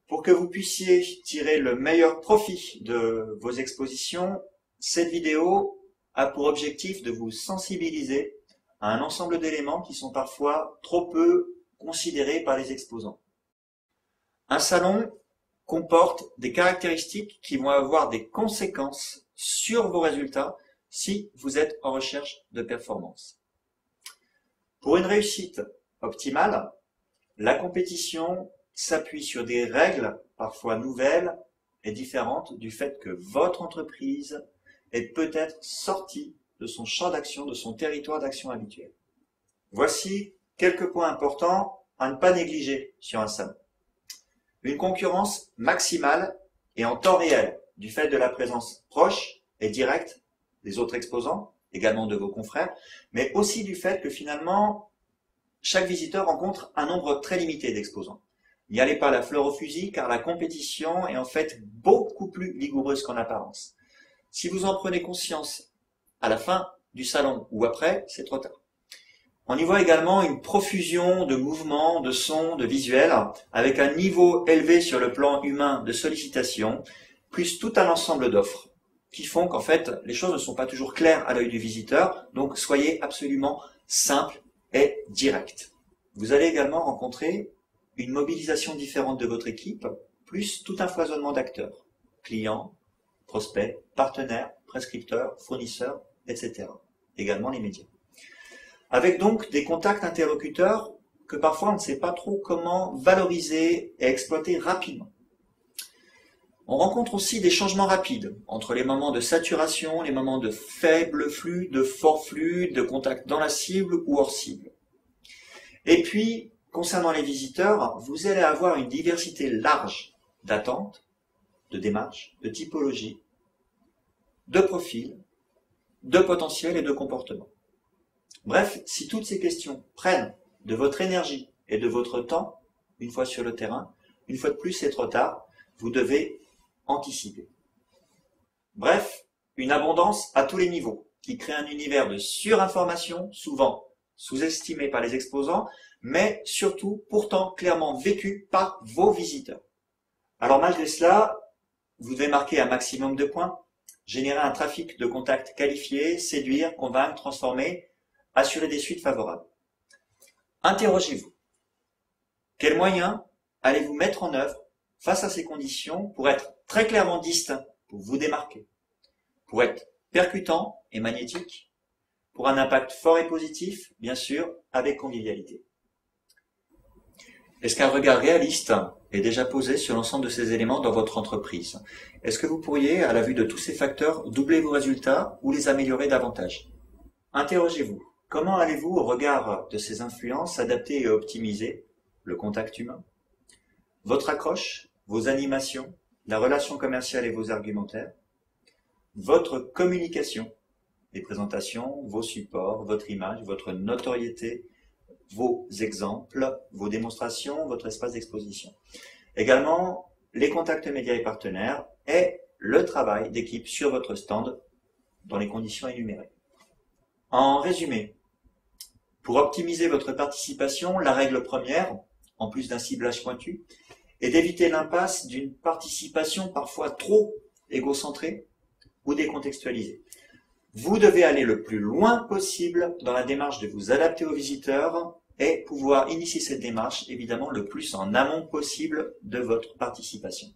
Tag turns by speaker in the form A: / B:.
A: Pour que vous puissiez tirer le meilleur profit de vos expositions, cette vidéo a pour objectif de vous sensibiliser à un ensemble d'éléments qui sont parfois trop peu considérés par les exposants. Un salon comporte des caractéristiques qui vont avoir des conséquences sur vos résultats si vous êtes en recherche de performance. Pour une réussite optimale, la compétition s'appuie sur des règles parfois nouvelles et différentes du fait que votre entreprise est peut-être sortie de son champ d'action, de son territoire d'action habituel. Voici quelques points importants à ne pas négliger sur un salon. Une concurrence maximale et en temps réel du fait de la présence proche et directe des autres exposants, également de vos confrères, mais aussi du fait que finalement, chaque visiteur rencontre un nombre très limité d'exposants. N'y allez pas la fleur au fusil car la compétition est en fait beaucoup plus vigoureuse qu'en apparence. Si vous en prenez conscience à la fin du salon ou après, c'est trop tard. On y voit également une profusion de mouvements, de sons, de visuels, avec un niveau élevé sur le plan humain de sollicitation, plus tout un ensemble d'offres, qui font qu'en fait, les choses ne sont pas toujours claires à l'œil du visiteur, donc soyez absolument simple et direct. Vous allez également rencontrer une mobilisation différente de votre équipe, plus tout un foisonnement d'acteurs, clients, prospects, partenaires, prescripteurs, fournisseurs, etc. Également les médias. Avec donc des contacts interlocuteurs que parfois on ne sait pas trop comment valoriser et exploiter rapidement. On rencontre aussi des changements rapides entre les moments de saturation, les moments de faible flux, de fort flux, de contact dans la cible ou hors cible. Et puis, concernant les visiteurs, vous allez avoir une diversité large d'attentes, de démarches, de typologies, de profils, de potentiels et de comportements. Bref, si toutes ces questions prennent de votre énergie et de votre temps, une fois sur le terrain, une fois de plus c'est trop tard, vous devez anticiper. Bref, une abondance à tous les niveaux, qui crée un univers de surinformation, souvent sous-estimé par les exposants, mais surtout pourtant clairement vécu par vos visiteurs. Alors malgré cela, vous devez marquer un maximum de points, générer un trafic de contacts qualifiés, séduire, convaincre, transformer, assurer des suites favorables. Interrogez-vous. Quels moyens allez-vous mettre en œuvre face à ces conditions pour être très clairement distinct, pour vous démarquer, pour être percutant et magnétique, pour un impact fort et positif, bien sûr, avec convivialité. Est-ce qu'un regard réaliste est déjà posé sur l'ensemble de ces éléments dans votre entreprise? Est-ce que vous pourriez, à la vue de tous ces facteurs, doubler vos résultats ou les améliorer davantage? Interrogez-vous. Comment allez-vous, au regard de ces influences, adapter et optimiser le contact humain, votre accroche, vos animations, la relation commerciale et vos argumentaires, votre communication, les présentations, vos supports, votre image, votre notoriété, vos exemples, vos démonstrations, votre espace d'exposition. Également, les contacts médias et partenaires et le travail d'équipe sur votre stand dans les conditions énumérées. En résumé, pour optimiser votre participation, la règle première, en plus d'un ciblage pointu, est d'éviter l'impasse d'une participation parfois trop égocentrée ou décontextualisée. Vous devez aller le plus loin possible dans la démarche de vous adapter aux visiteurs et pouvoir initier cette démarche, évidemment, le plus en amont possible de votre participation.